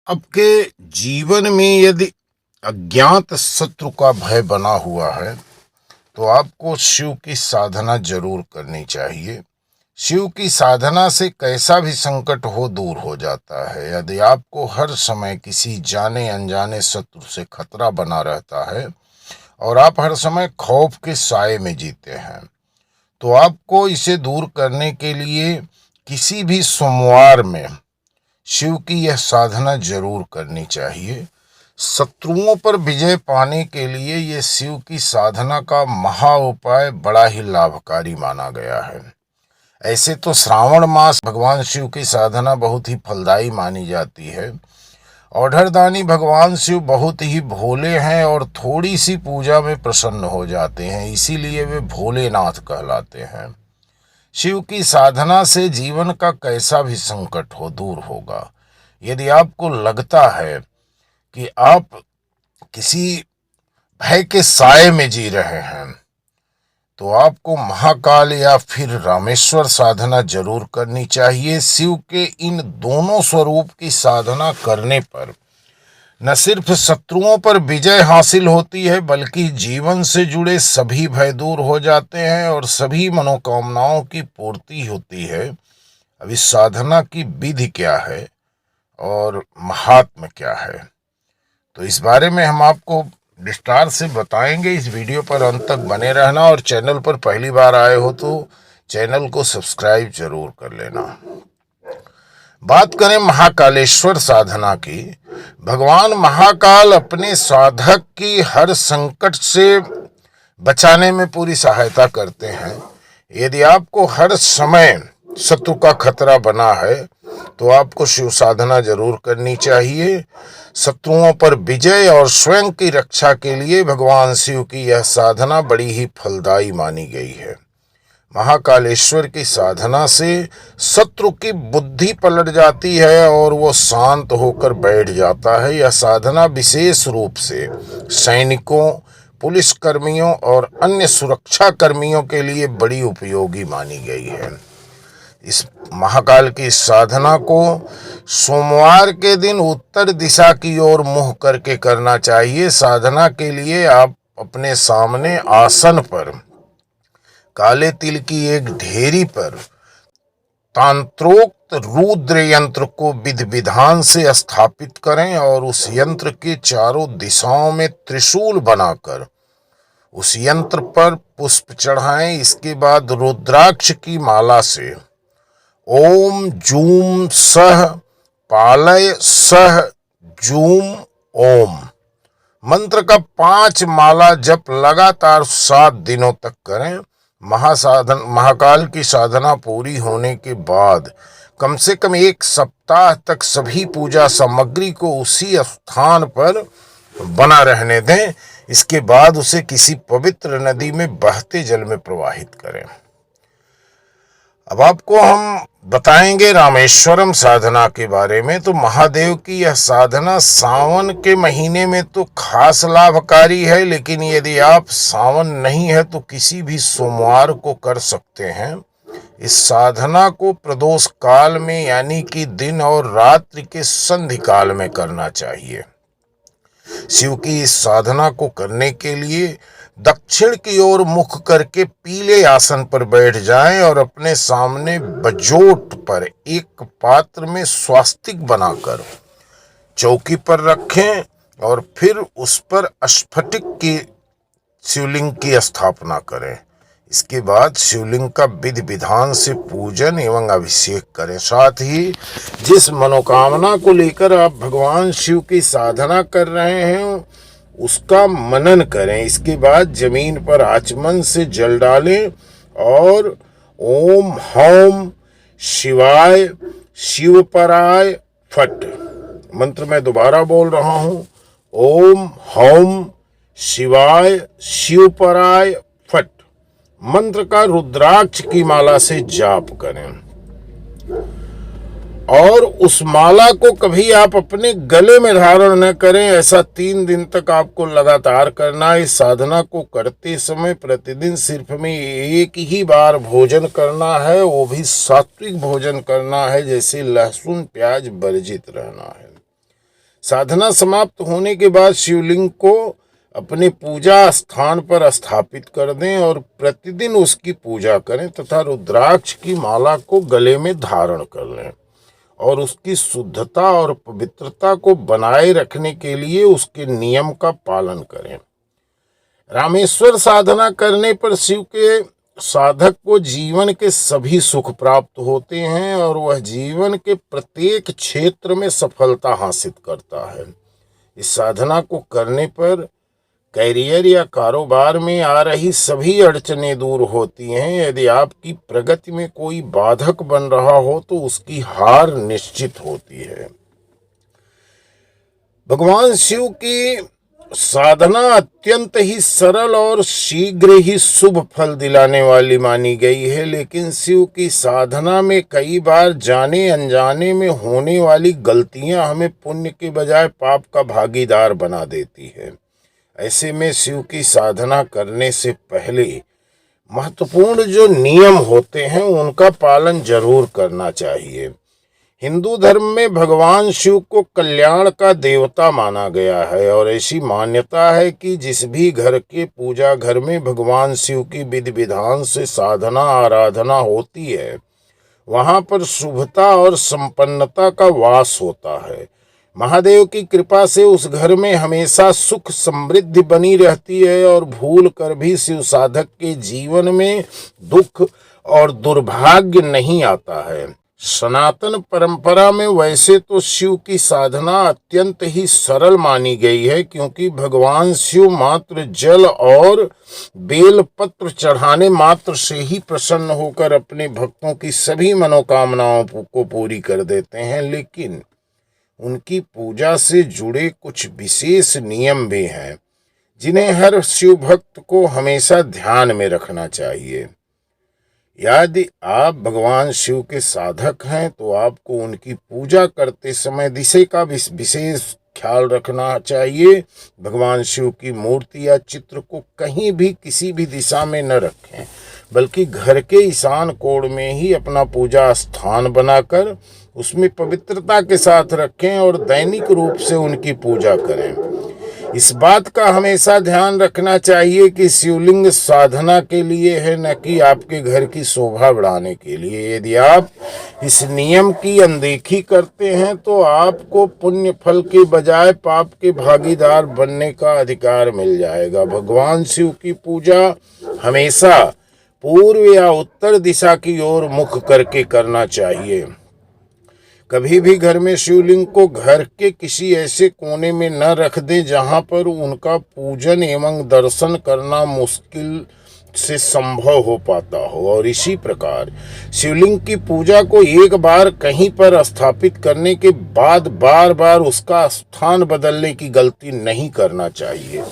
आपके जीवन में यदि अज्ञात शत्रु का भय बना हुआ है तो आपको शिव की साधना जरूर करनी चाहिए। शिव की साधना से कैसा भी संकट हो दूर हो जाता है। यदि आपको हर समय किसी जाने अनजाने शत्रु से खतरा बना रहता है और आप हर समय खौफ के साए में जीते हैं तो आपको इसे दूर करने के लिए किसी भी सोमवार में शिव की यह साधना जरूर करनी चाहिए। शत्रुओं पर विजय पाने के लिए यह शिव की साधना का महा उपाय बड़ा ही लाभकारी माना गया है। ऐसे तो श्रावण मास भगवान शिव की साधना बहुत ही फलदायी मानी जाती है। औढ़रदानी भगवान शिव बहुत ही भोले हैं और थोड़ी सी पूजा में प्रसन्न हो जाते हैं, इसीलिए वे भोलेनाथ कहलाते हैं। शिव की साधना से जीवन का कैसा भी संकट हो दूर होगा। यदि आपको लगता है कि आप किसी भय के साए में जी रहे हैं तो आपको महाकाल या फिर रामेश्वर साधना जरूर करनी चाहिए। शिव के इन दोनों स्वरूप की साधना करने पर न सिर्फ शत्रुओं पर विजय हासिल होती है बल्कि जीवन से जुड़े सभी भय दूर हो जाते हैं और सभी मनोकामनाओं की पूर्ति होती है। अब इस साधना की विधि क्या है और महात्म क्या है, तो इस बारे में हम आपको विस्तार से बताएंगे। इस वीडियो पर अंत तक बने रहना और चैनल पर पहली बार आए हो तो चैनल को सब्सक्राइब जरूर कर लेना। बात करें महाकालेश्वर साधना की। भगवान महाकाल अपने साधक की हर संकट से बचाने में पूरी सहायता करते हैं। यदि आपको हर समय शत्रु का खतरा बना है तो आपको शिव साधना जरूर करनी चाहिए। शत्रुओं पर विजय और स्वयं की रक्षा के लिए भगवान शिव की यह साधना बड़ी ही फलदायी मानी गई है। महाकालेश्वर की साधना से शत्रु की बुद्धि पलट जाती है और वो शांत होकर बैठ जाता है। यह साधना विशेष रूप से सैनिकों, पुलिस कर्मियों और अन्य सुरक्षा कर्मियों के लिए बड़ी उपयोगी मानी गई है। इस महाकाल की साधना को सोमवार के दिन उत्तर दिशा की ओर मुंह करके करना चाहिए। साधना के लिए आप अपने सामने आसन पर काले तिल की एक ढेरी पर तांत्रोक्त रुद्र यंत्र को विधि विधान से स्थापित करें और उस यंत्र के चारों दिशाओं में त्रिशूल बनाकर उस यंत्र पर पुष्प चढ़ाएं। इसके बाद रुद्राक्ष की माला से ओम जूम सह पालय सह जूम ओम मंत्र का 5 माला जप लगातार 7 दिनों तक करें। महाकाल की साधना पूरी होने के बाद कम से कम 1 सप्ताह तक सभी पूजा सामग्री को उसी स्थान पर बना रहने दें। इसके बाद उसे किसी पवित्र नदी में बहते जल में प्रवाहित करें। अब आपको हम बताएंगे रामेश्वरम साधना के बारे में। तो महादेव की यह साधना सावन के महीने में तो खास लाभकारी है, लेकिन यदि आप सावन नहीं है तो किसी भी सोमवार को कर सकते हैं। इस साधना को प्रदोष काल में यानी कि दिन और रात्रि के संधि काल में करना चाहिए। शिव की इस साधना को करने के लिए दक्षिण की ओर मुख करके पीले आसन पर बैठ जाएं और अपने सामने बजोट पर एक पात्र में स्वास्तिक बनाकर चौकी पर रखें और फिर उस पर स्फटिक की शिवलिंग की स्थापना करें। इसके बाद शिवलिंग का विधि विधान से पूजन एवं अभिषेक करें। साथ ही जिस मनोकामना को लेकर आप भगवान शिव की साधना कर रहे हैं उसका मनन करें। इसके बाद जमीन पर आचमन से जल डालें और ओम हौम शिवाय शिवपराय फट मंत्र मैं दोबारा बोल रहा हूं। ओम हौम शिवाय शिवपराय फट मंत्र का रुद्राक्ष की माला से जाप करें और उस माला को कभी आप अपने गले में धारण न करें। ऐसा 3 दिन तक आपको लगातार करना है। इस साधना को करते समय प्रतिदिन सिर्फ में एक ही बार भोजन करना है, वो भी सात्विक भोजन करना है, जैसे लहसुन प्याज वर्जित रहना है। साधना समाप्त होने के बाद शिवलिंग को अपने पूजा स्थान पर स्थापित कर दें और प्रतिदिन उसकी पूजा करें तथा रुद्राक्ष की माला को गले में धारण कर लें और उसकी शुद्धता और पवित्रता को बनाए रखने के लिए उसके नियम का पालन करें। रामेश्वर साधना करने पर शिव के साधक को जीवन के सभी सुख प्राप्त होते हैं और वह जीवन के प्रत्येक क्षेत्र में सफलता हासिल करता है। इस साधना को करने पर कैरियर या कारोबार में आ रही सभी अड़चनें दूर होती हैं। यदि आपकी प्रगति में कोई बाधक बन रहा हो तो उसकी हार निश्चित होती है। भगवान शिव की साधना अत्यंत ही सरल और शीघ्र ही शुभ फल दिलाने वाली मानी गई है, लेकिन शिव की साधना में कई बार जाने अनजाने में होने वाली गलतियां हमें पुण्य के बजाय पाप का भागीदार बना देती है। ऐसे में शिव की साधना करने से पहले महत्वपूर्ण जो नियम होते हैं उनका पालन जरूर करना चाहिए। हिंदू धर्म में भगवान शिव को कल्याण का देवता माना गया है और ऐसी मान्यता है कि जिस भी घर के पूजा घर में भगवान शिव की विधि विधान से साधना आराधना होती है वहां पर शुभता और संपन्नता का वास होता है। महादेव की कृपा से उस घर में हमेशा सुख समृद्धि बनी रहती है और भूल कर भी शिव साधक के जीवन में दुख और दुर्भाग्य नहीं आता है। सनातन परंपरा में वैसे तो शिव की साधना अत्यंत ही सरल मानी गई है, क्योंकि भगवान शिव मात्र जल और बेल पत्र चढ़ाने मात्र से ही प्रसन्न होकर अपने भक्तों की सभी मनोकामनाओं को पूरी कर देते हैं। लेकिन उनकी पूजा से जुड़े कुछ विशेष नियम भी हैं जिन्हें हर शिव भक्त को हमेशा ध्यान में रखना चाहिए। यदि आप भगवान शिव के साधक हैं तो आपको उनकी पूजा करते समय दिशा का विशेष ख्याल रखना चाहिए। भगवान शिव की मूर्ति या चित्र को कहीं भी किसी भी दिशा में न रखें, बल्कि घर के ईशान कोण में ही अपना पूजा स्थान बनाकर उसमें पवित्रता के साथ रखें और दैनिक रूप से उनकी पूजा करें। इस बात का हमेशा ध्यान रखना चाहिए कि शिवलिंग साधना के लिए है, न कि आपके घर की शोभा बढ़ाने के लिए। यदि आप इस नियम की अनदेखी करते हैं तो आपको पुण्य फल के बजाय पाप के भागीदार बनने का अधिकार मिल जाएगा। भगवान शिव की पूजा हमेशा पूर्व या उत्तर दिशा की ओर मुख करके करना चाहिए। कभी भी घर में शिवलिंग को घर के किसी ऐसे कोने में न रख दें जहां पर उनका पूजन एवं दर्शन करना मुश्किल से संभव हो पाता हो। और इसी प्रकार शिवलिंग की पूजा को एक बार कहीं पर स्थापित करने के बाद बार बार उसका स्थान बदलने की गलती नहीं करना चाहिए।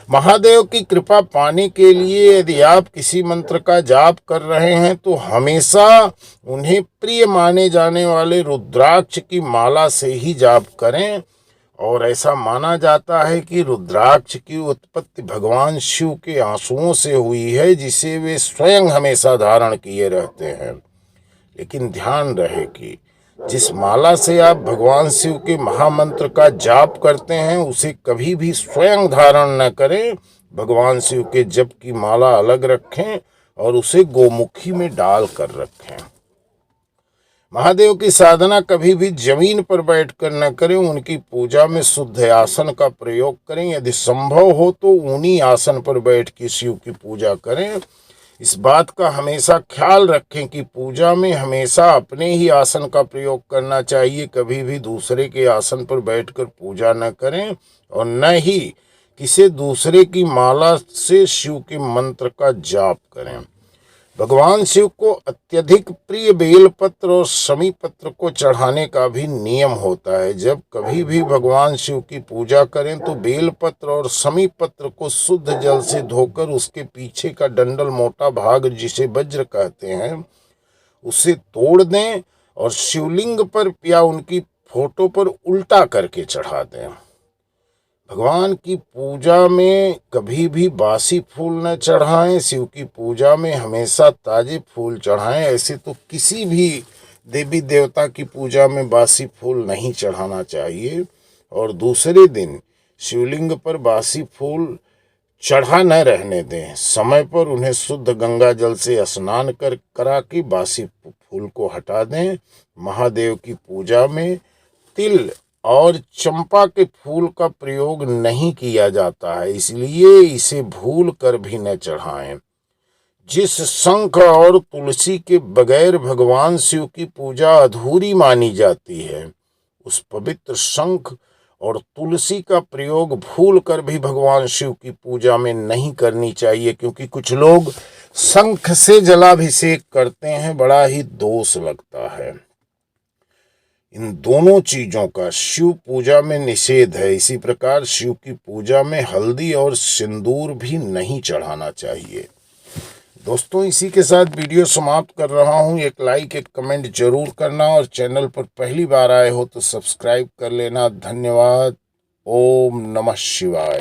महादेव की कृपा पाने के लिए यदि आप किसी मंत्र का जाप कर रहे हैं तो हमेशा उन्हें प्रिय माने जाने वाले रुद्राक्ष की माला से ही जाप करें। और ऐसा माना जाता है कि रुद्राक्ष की उत्पत्ति भगवान शिव के आंसुओं से हुई है, जिसे वे स्वयं हमेशा धारण किए रहते हैं। लेकिन ध्यान रहे कि जिस माला से आप भगवान शिव के महामंत्र का जाप करते हैं उसे कभी भी स्वयं धारण न करें। भगवान शिव के जप की माला अलग रखें और उसे गोमुखी में डाल कर रखें। महादेव की साधना कभी भी जमीन पर बैठकर न करें, उनकी पूजा में शुद्ध आसन का प्रयोग करें। यदि संभव हो तो उन्हीं आसन पर बैठ के शिव की पूजा करें। इस बात का हमेशा ख्याल रखें कि पूजा में हमेशा अपने ही आसन का प्रयोग करना चाहिए। कभी भी दूसरे के आसन पर बैठकर पूजा न करें और न ही किसी दूसरे की माला से शिव के मंत्र का जाप करें। भगवान शिव को अत्यधिक प्रिय बेलपत्र और शमी पत्र को चढ़ाने का भी नियम होता है। जब कभी भी भगवान शिव की पूजा करें तो बेलपत्र और शमी पत्र को शुद्ध जल से धोकर उसके पीछे का डंडल मोटा भाग, जिसे वज्र कहते हैं, उसे तोड़ दें और शिवलिंग पर या उनकी फोटो पर उल्टा करके चढ़ा दें। भगवान की पूजा में कभी भी बासी फूल न चढ़ाएं। शिव की पूजा में हमेशा ताजे फूल चढ़ाएं। ऐसे तो किसी भी देवी देवता की पूजा में बासी फूल नहीं चढ़ाना चाहिए। और दूसरे दिन शिवलिंग पर बासी फूल चढ़ा न रहने दें। समय पर उन्हें शुद्ध गंगा जल से स्नान करा के बासी फूल को हटा दें। महादेव की पूजा में तिल और चंपा के फूल का प्रयोग नहीं किया जाता है, इसलिए इसे भूल कर भी न चढ़ाएं। जिस शंख और तुलसी के बगैर भगवान शिव की पूजा अधूरी मानी जाती है, उस पवित्र शंख और तुलसी का प्रयोग भूल कर भी भगवान शिव की पूजा में नहीं करनी चाहिए, क्योंकि कुछ लोग शंख से जलाभिषेक करते हैं, बड़ा ही दोष लगता है। इन दोनों चीजों का शिव पूजा में निषेध है। इसी प्रकार शिव की पूजा में हल्दी और सिंदूर भी नहीं चढ़ाना चाहिए। दोस्तों, इसी के साथ वीडियो समाप्त कर रहा हूं। एक लाइक, एक कमेंट जरूर करना और चैनल पर पहली बार आए हो तो सब्सक्राइब कर लेना। धन्यवाद। ओम नमः शिवाय।